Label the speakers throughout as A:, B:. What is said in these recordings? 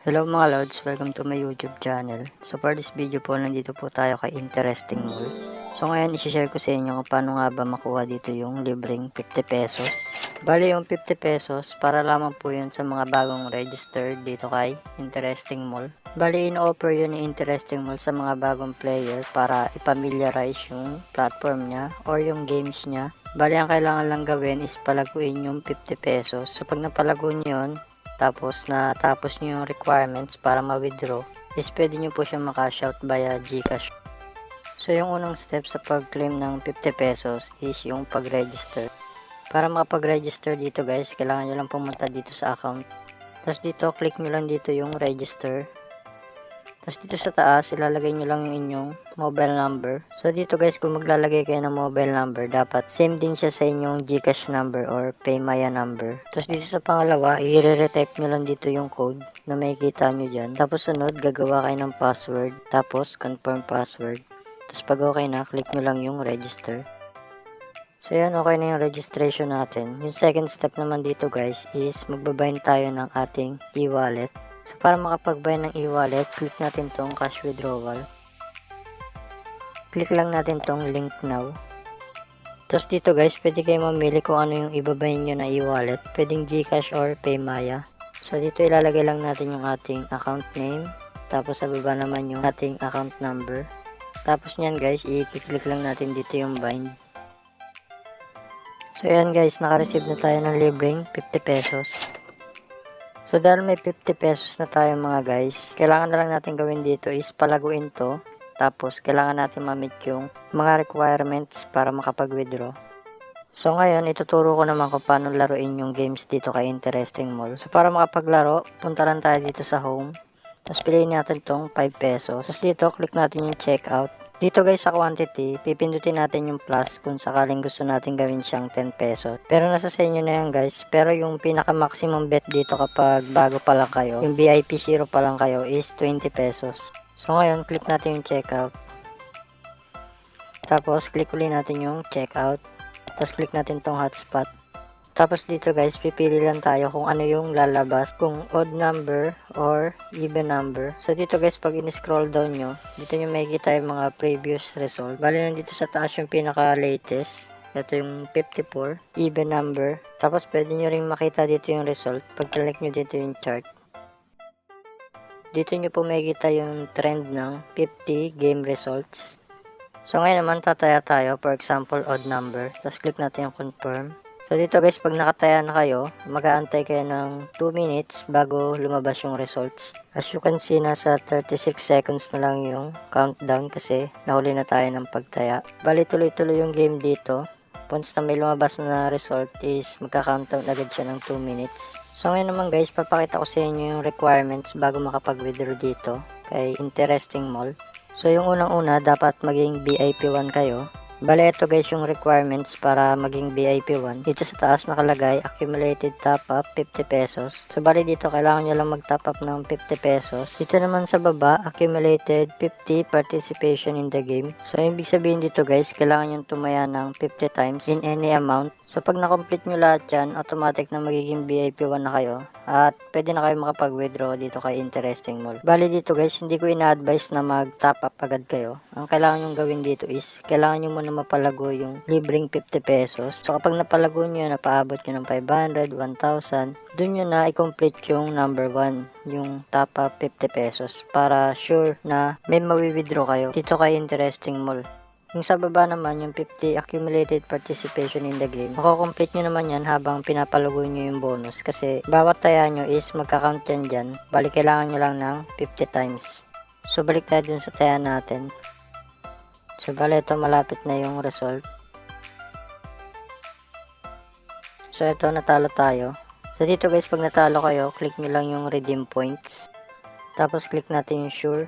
A: Hello mga Lods, welcome to my YouTube channel. So for this video po, nandito po tayo kay Interesting Mall. So ngayon, isi-share ko sa inyo kung paano nga ba makuha dito yung libreng 50 pesos. Bali yung 50 pesos, para lamang po yun sa mga bagong registered dito kay Interesting Mall. Bali in-offer yun ni Interesting Mall sa mga bagong player para ipamiliarize yung platform niya or yung games niya. Bali ang kailangan lang gawin is palaguin yung 50 pesos. So pag napalago nyo yun, tapos natapos nyo yung requirements para ma-withdraw, is pwede nyo po siya maka-shout via Gcash. So yung unang step sa pag-claim ng 50 pesos is yung pag-register. Para makapag-register dito guys, kailangan nyo lang pumunta dito sa account. Tapos dito, click nyo lang dito yung register. Tapos dito sa taas, ilalagay nyo lang yung inyong mobile number. So dito guys, kung maglalagay kayo ng mobile number, dapat same din siya sa inyong Gcash number or Paymaya number. Tapos dito sa pangalawa, i-retype nyo lang dito yung code na makikita nyo dyan. Tapos sunod, gagawa kayo ng password. Tapos confirm password. Tapos pag okay na, click nyo lang yung register. So yan, okay na yung registration natin. Yung second step naman dito guys is magbabind tayo ng ating e-wallet. So para makapag-buy ng e-wallet, click natin tong cash withdrawal. Click lang natin tong link now. Tapos dito guys, pwede kayo mamili kung ano yung ibabay nyo na e-wallet. Pwedeng Gcash or Paymaya. So dito ilalagay lang natin yung ating account name. Tapos sa baba naman yung ating account number. Tapos nyan guys, i-click lang natin dito yung bind. So yan guys, naka-receive na tayo ng libreng 50 pesos. So dahil may 50 pesos na tayo mga guys, kailangan na lang natin gawin dito is palaguin to. Tapos kailangan natin ma-meet yung mga requirements para makapag-withdraw. So ngayon, ituturo ko naman kung paano laruin yung games dito kay Interesting Mall. So para makapaglaro, punta lang tayo dito sa home. Tapos piliin natin tong 5 pesos. Tapos dito, click natin yung checkout. Dito guys sa quantity, pipindutin natin yung plus kung sakaling gusto natin gawin siyang 10 pesos. Pero nasa sa inyo na yan guys. Pero yung pinaka maximum bet dito kapag bago pa lang kayo, yung VIP 0 pa lang kayo is 20 pesos. So ngayon, click natin yung checkout. Tapos click ulit natin yung checkout. Tapos click natin tong hotspot. Tapos dito guys, pipili lang tayo kung ano yung lalabas, kung odd number or even number. So dito guys, pag in-scroll down nyo, dito nyo makikita yung mga previous result. Bali nandito sa taas yung pinaka-latest. Ito yung 54, even number. Tapos pwede nyo rin makita dito yung result. Pag click nyo dito yung chart. Dito nyo po makikita yung trend ng 50 game results. So ngayon naman tataya tayo, for example odd number. Tapos click natin yung confirm. So dito guys, pag nakataya na kayo, mag-aantay kayo ng 2 minutes bago lumabas yung results. As you can see, nasa 36 seconds na lang yung countdown kasi nahuli na tayo ng pagtaya. Bali tuloy-tuloy yung game dito. Once na may lumabas na result is magka-countdown agad siya ng 2 minutes. So ngayon naman guys, papakita ko sa inyo yung requirements bago makapag-withdraw dito kay Interesting Mall. So yung unang-una, dapat maging VIP 1 kayo. Bale, ito guys yung requirements para maging VIP 1. Dito sa taas nakalagay, accumulated top up 50 pesos. So bali dito, kailangan nyo lang mag-top up ng 50 pesos. Dito naman sa baba, accumulated 50 participation in the game. So ibig sabihin dito guys, kailangan nyo tumaya ng 50 times in any amount. So pag na-complete nyo lahat yan, automatic na magiging VIP 1 na kayo. At pwede na kayo makapag-withdraw dito kay Interesting Mall. Bali dito guys, hindi ko ina-advise na mag-top up agad kayo. Ang kailangan nyo gawin dito is, kailangan nyo muna mapalago yung libreng 50 pesos. So kapag napalago nyo, napaabot nyo ng 500, 1,000, dun nyo na i-complete yung number 1, yung top up 50 pesos. Para sure na may mawi-withdraw kayo dito kay Interesting Mall. Yung sa baba naman, yung 50 accumulated participation in the game, mako-complete nyo naman yan habang pinapalago nyo yung bonus. Kasi bawat taya nyo is magka-count yan dyan. Balik kailangan nyo lang ng 50 times. So balik tayo dun sa taya natin. So bali ito, malapit na yung result. So ito, natalo tayo. So dito guys, pag natalo kayo, click nyo lang yung redeem points. Tapos click natin yung sure.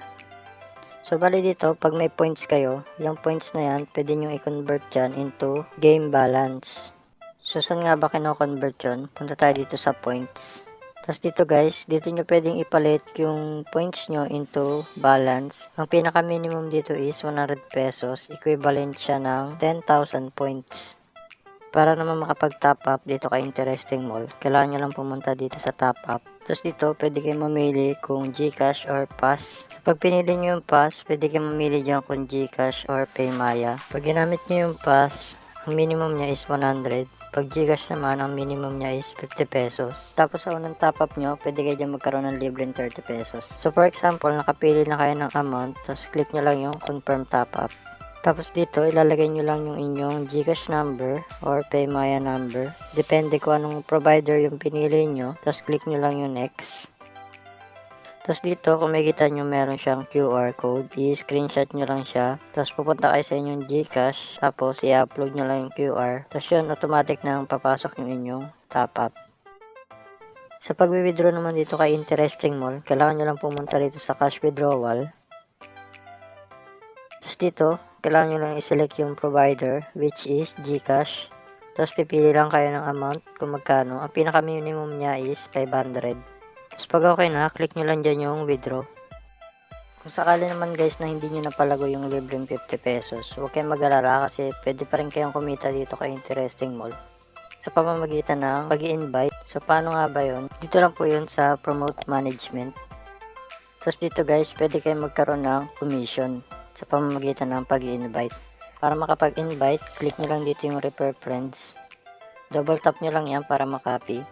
A: So bali dito, pag may points kayo, yung points na yan, pwede nyo i-convert yan into game balance. So saan nga ba kino-convert yun? Punta tayo dito sa points. Tapos dito guys, dito nyo pwedeng ipalit yung points nyo into balance. Ang pinaka minimum dito is 100 pesos. Equivalent siya ng 10,000 points. Para naman makapag-top up dito kay Interesting Mall, kailangan nyo lang pumunta dito sa top up. Tapos dito, pwede kayo mamili kung GCash or Pass. So, pag pinili nyo yung Pass, pwede kayo mamili dyan kung GCash or Paymaya. Pag ginamit nyo yung Pass, ang minimum niya is 100. Pag GCash naman, ang minimum niya is 50 pesos. Tapos sa unang top up nyo, pwede kayo dyan magkaroon ng libreng 30 pesos. So for example, nakapili na kayo ng amount, tapos click nyo lang yung confirm top up. Tapos dito, ilalagay nyo lang yung inyong GCash number or Paymaya number. Depende kung anong provider yung pinili nyo. Tapos click nyo lang yung next. Tapos dito, kung makikita nyo meron siyang QR code, i-screenshot nyo lang siya. Tapos pupunta kayo sa inyong GCash. Tapos i-upload nyo lang yung QR. Tapos yun, automatic na papasok yung inyong top up. Sa pag-withdraw naman dito kay Interesting Mall, kailangan nyo lang pumunta dito sa cash withdrawal. Tapos dito, kailangan nyo lang i-select yung provider, which is GCash. Tapos pipili lang kayo ng amount kung magkano. Ang pinaka-minimum niya is 500. Tapos pag okay na, click nyo lang dyan yung withdraw. Kung sakali naman guys na hindi nyo napalago yung libreng 50 pesos, huwag kayong mag-alala kasi pwede pa rin kayong kumita dito kay Interesting Mall sa pamamagitan ng pag-i-invite. So paano nga ba yun? Dito lang po yun sa promote management. Tapos dito guys, pwede kayong magkaroon ng commission sa pamamagitan ng pag-i-invite. Para makapag-invite, click nyo lang dito yung refer friends. Double tap nyo lang yan para makopy.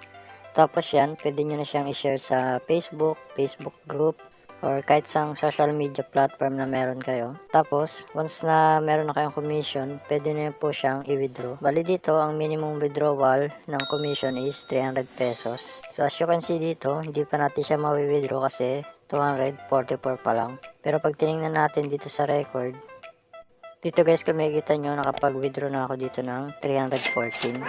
A: Tapos yan, pwede nyo na siyang i-share sa Facebook, Facebook group, or kahit sang social media platform na meron kayo. Tapos, once na meron na kayong commission, pwede na po siyang i-withdraw. Bali dito, ang minimum withdrawal ng commission is 300 pesos. So as you can see dito, hindi pa natin siya mawi-withdraw kasi 244 pa lang. Pero pag tinignan natin dito sa record, dito guys kung makikita nyo, nakapag-withdraw na ako dito ng 314.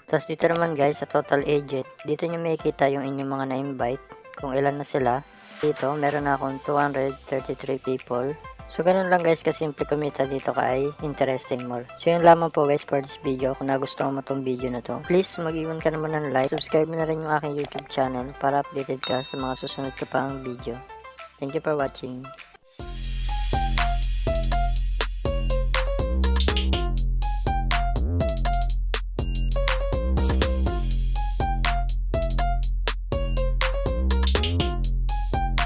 A: Tapos dito naman guys sa total agent, dito nyo makikita yung inyong mga na-invite, kung ilan na sila. Dito, meron na akong 233 people. So ganun lang guys kasimple kumita dito kay Interesting Mall. So yun lamang po guys for this video. Kung nagustuhan mo tong video na to, please mag-iwan ka naman ng like, subscribe mo na rin yung aking YouTube channel para updated ka sa mga susunod ka pang video. Thank you for watching.